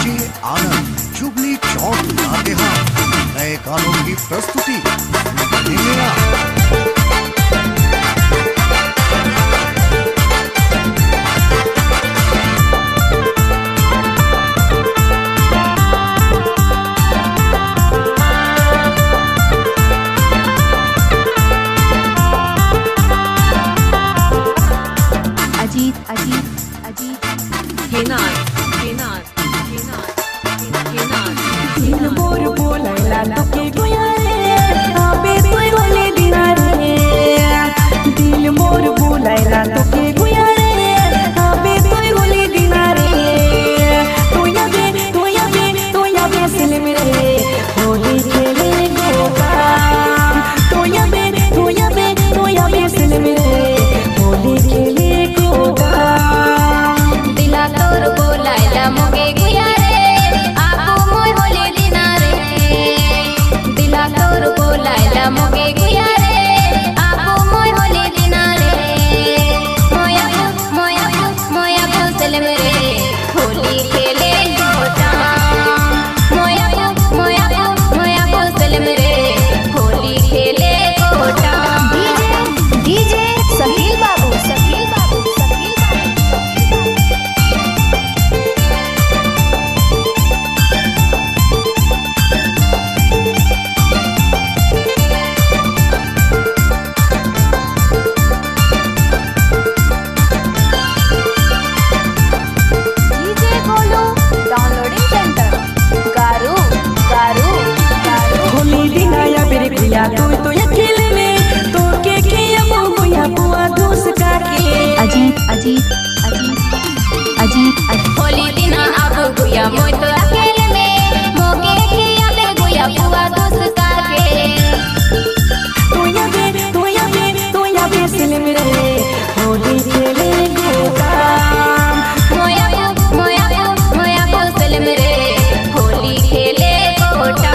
DJ आनंद jubilee चौक लातेहार नए गानों की प्रस्तुति होली दिन अब गुया मोय तो अकेले में मोगे खिया बे गुया बुआ दोस्त काके तोया बे सिल मेरे होली खेले गोगा मोया बो सिल मेरे होली खेले कोटा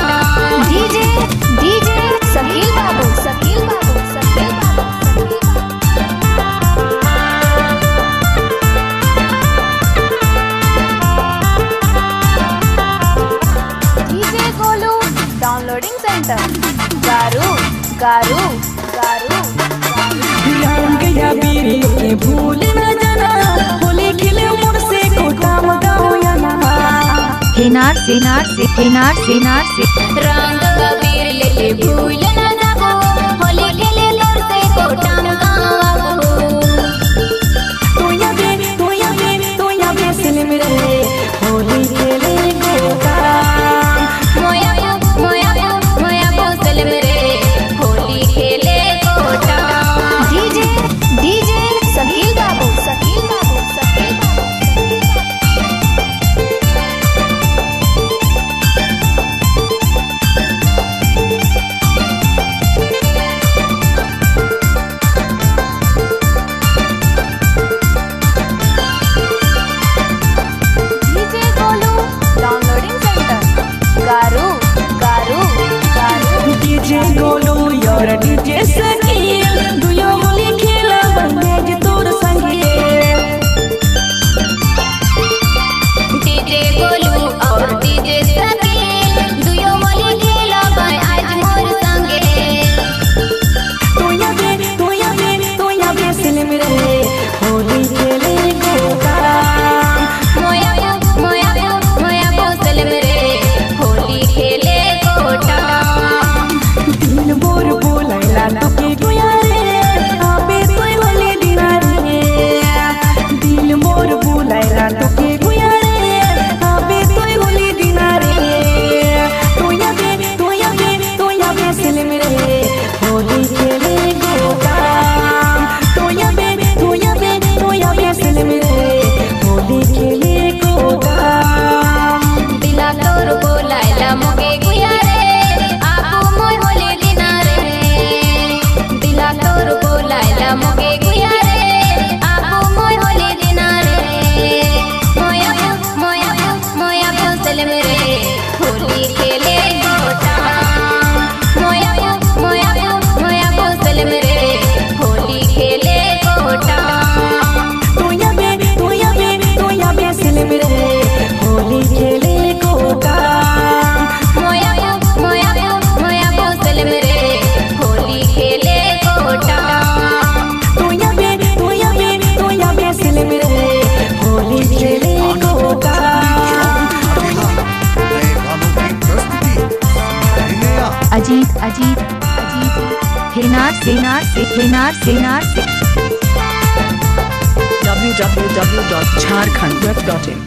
डीजे सकील बाबू डाउनलोडिंग सेंटर गारू गारू गारू रंग या बीरी के भूल न जाना होली खेले मोर से कोटा मगाओ या ना हेनार से रंग अबीर लेके भूल न जाबो होली खेले लोर से कोटा मगाओ तोया बे सिल मेरे होली खेले गोगा मोया बो सिल मेरे होली खेले कोटा डीजे सकील बाबू डाउनलोडिंग सेंटर गारू गारू गारू डीजे गोलू यार डीजे सकील दुयो होली खेला बंदे जे तोर संगे डीजे गोलू और डीजे सकील दुयो होली खेला भाई आज मोर संगे तोया बे सिल मेरे होली खेले गोगा मोया बो सिल मेरे होली खेले कोटा दिन बोर बोलैला तोके गोया रे आबे तोय होली दिना रे दिन बोर बोलैला तोके गोया रे आबे तोय होली दिना रे तोया बे सिल मेरे होली खेले गोगा तोया बे सिल मेरे होली खेले गोगा दिला तोर बोलाइला मोगे गुया रे आपो मोय होली दिना रे दिला तोर बोलाइला मोगे गुया रे आपो मोय होली दिना रे मोया बोसल मेरे होली खेले गोटा मोया बोसल मेरे होली खेले गोटा तोया बे सिल मेरे होली खेले www.jharkhandweb.in